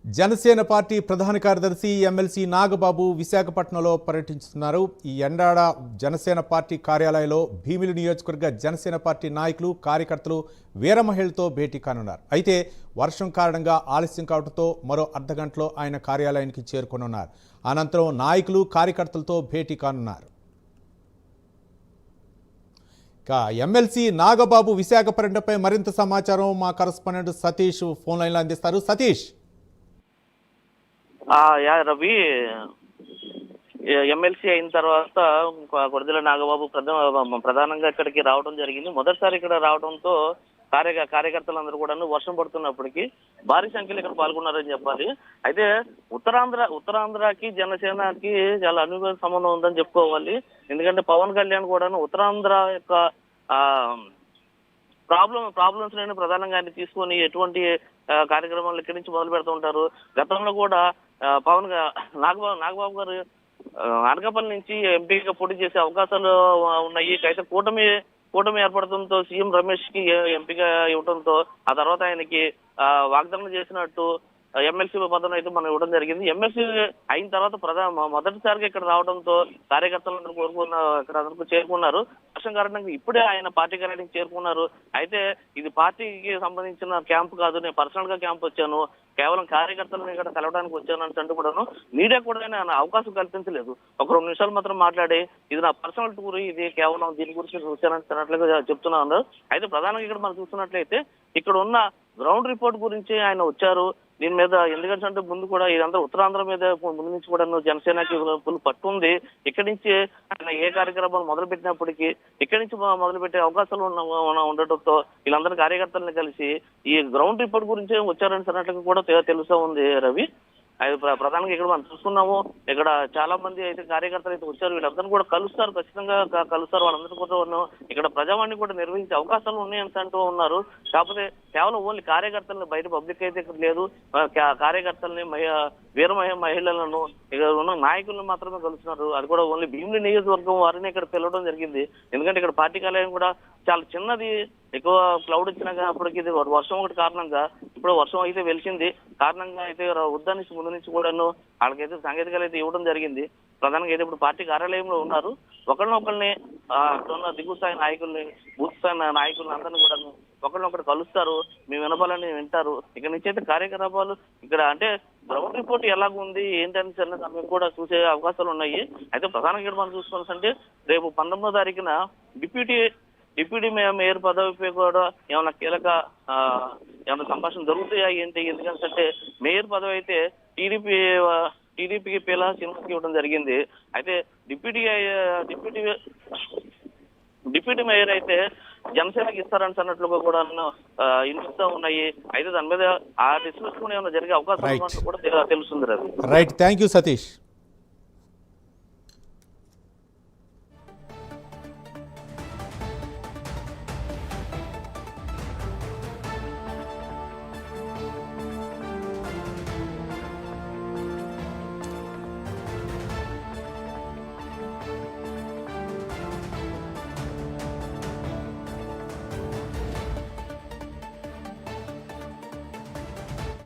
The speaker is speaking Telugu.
జనసేన పార్టీ ప్రధాన కార్యదర్శి ఎమ్మెల్సీ నాగబాబు విశాఖపట్నంలో పర్యటిస్తున్నారు. ఈ ఎండాడ జనసేన పార్టీ కార్యాలయంలో భీమిలి నియోజకవర్గ జనసేన పార్టీ నాయకులు కార్యకర్తలు వీరమహిళతో భేటీ కానున్నారు. అయితే వర్షం కారణంగా ఆలస్యం కావడంతో మరో అర్ధగంటలో ఆయన కార్యాలయానికి చేరుకోనున్నారు. అనంతరం నాయకులు కార్యకర్తలతో భేటీ కానున్నారు. ఎమ్మెల్సీ నాగబాబు విశాఖ పర్యటనపై మరింత సమాచారం మా కరెస్పాండెంట్ సతీష్ ఫోన్ లైన్లో అందిస్తారు. సతీష్, రవి, ఎమ్మెల్సీ అయిన తర్వాత కొరదెల నాగబాబు ప్రధానంగా ఇక్కడికి రావడం జరిగింది. మొదటిసారి ఇక్కడ రావడంతో కార్యకర్తలందరూ కూడా వర్షం పడుతున్నప్పటికీ భారీ సంఖ్యలో ఇక్కడ పాల్గొన్నారని చెప్పాలి. అయితే ఉత్తరాంధ్రకి జనసేనకి చాలా అనుభవ సంబంధం ఉందని చెప్పుకోవాలి. ఎందుకంటే పవన్ కళ్యాణ్ కూడా ఉత్తరాంధ్ర యొక్క ప్రాబ్లమ్స్ నేను ప్రధానంగా ఆయన తీసుకొని ఎటువంటి కార్యక్రమాలు ఇక్కడి నుంచి మొదలు పెడుతూ ఉంటారు. గతంలో కూడా నాగబాబు గారు అనకాపల్లి నుంచి ఎంపీగా పోటీ చేసే అవకాశాలు ఉన్నాయి. అయితే కూటమి ఏర్పడటంతో సీఎం రమేష్ కి ఎంపీగా ఇవ్వడంతో ఆ తర్వాత ఆయనకి వాగ్దానం చేసినట్టు ఎమ్మెల్సీ పదవిని అయితే మనం ఇవ్వడం జరిగింది. ఎమ్మెల్సీ అయిన తర్వాత మొదటిసారిగా ఇక్కడ రావడంతో కార్యకర్తలందరూ ఇక్కడ అందరూ చేరుకున్నారు. వర్షం కారణంగా ఇప్పుడే ఆయన పార్టీ కార్యాలయానికి చేరుకున్నారు. అయితే ఇది పార్టీకి సంబంధించిన క్యాంప్ కాదు, నేను పర్సనల్ గా క్యాంప్ వచ్చాను, కేవలం కార్యకర్తలను ఇక్కడ కలవడానికి వచ్చాను అంటూ కూడాను మీడియా కూడా అవకాశం కల్పించలేదు. ఒక 2 నిమిషాలు మాత్రం మాట్లాడి ఇది నా పర్సనల్ టూర్, ఇది కేవలం దీని గురించి వచ్చానంటున్నట్లుగా చెప్తున్నా. అయితే ప్రధానంగా ఇక్కడ మనం చూస్తున్నట్లయితే ఇక్కడ ఉన్న గ్రౌండ్ రిపోర్ట్ గురించి ఆయన వచ్చారు. దీని మీద ఎందుకంటే ముందు కూడా ఇదంతా ఉత్తరాంధ్ర మీద ముందు నుంచి కూడా జనసేనకి ఫుల్ పట్టు ఉంది. ఇక్కడి నుంచి ఆయన ఏ కార్యక్రమాలు మొదలు పెట్టినప్పటికీ ఇక్కడి నుంచి మొదలు పెట్టే అవకాశాలు ఉండటంతో వీళ్ళందరూ కార్యకర్తలను కలిసి ఈ గ్రౌండ్ రిపోర్ట్ గురించి వచ్చారని అన్నట్లుగా కూడా తెలుస్తూ ఉంది రవి. అది ప్రధానంగా ఇక్కడ మనం చూస్తున్నాము. ఇక్కడ చాలా మంది అయితే కార్యకర్తలు అయితే వచ్చారు. వీళ్ళందరూ కూడా కలుస్తారు, ఖచ్చితంగా కలుస్తారు. వాళ్ళందరూ కూడా ఇక్కడ ప్రజావాణి కూడా నిర్వహించే అవకాశాలు ఉన్నాయని అంటూ ఉన్నారు. కాకపోతే కేవలం ఓన్లీ కార్యకర్తలను, బయట పబ్లిక్ అయితే ఇక్కడ లేదు, కార్యకర్తల్ని మహిళలను ఇక్కడ ఉన్న నాయకులను మాత్రమే కలుస్తున్నారు. అది కూడా ఓన్లీ భీమిలి నియోజకవర్గం వారిని ఇక్కడ పిలవడం జరిగింది. ఎందుకంటే ఇక్కడ పార్టీ కార్యాలయం కూడా చాలా చిన్నది, ఎక్కువ క్లౌడ్ వచ్చినప్పటికీ ఇది వర్షం ఒకటి కారణంగా ఇప్పుడు వర్షం అయితే వెలిసింది కారణంగా అయితే వద్దని ముందు నుంచి కూడాను వాళ్ళకైతే సాంకేతికాలు అయితే ఇవ్వడం జరిగింది. ప్రధానంగా అయితే ఇప్పుడు పార్టీ కార్యాలయంలో ఉన్నారు. ఒకరినొకరిని ఉన్న దిగువ స్థాయి నాయకుల్ని, బూత్ స్థాయి నాయకుల్ని అందరినీ కూడా ఒకరినొకరు కలుస్తారు, మీ వినపాలని వింటారు. ఇక్కడ నుంచి అయితే కార్యకలాపాలు ఇక్కడ అంటే గ్రౌండ్ రిపోర్ట్ ఎలాగుంది ఏంటని సమయం కూడా చూసే అవకాశాలు ఉన్నాయి. అయితే ప్రధానంగా ఇక్కడ మనం చూసుకోవాల్సింటే రేపు 19వ తారీఖున డిప్యూటీ మేయర్ పదవిపై కూడా ఏమైనా కీలక ఏమైనా సంభాషణ దొరుకుతాయా ఏంటి? ఎందుకంటే మేయర్ పదవి అయితే టీడీపీకి పేలా శ్రీనివాస్కి ఇవ్వడం జరిగింది. అయితే డిప్యూటీ మేయర్ అయితే జనసేనకి ఇస్తారని అన్నట్లుగా కూడా వినిపిస్తూ ఉన్నాయి. అయితే దాని మీద ఆ డిస్కషన్ ఏమైనా జరిగే అవకాశం కూడా తెలుస్తుంది. Right, thank you Satish.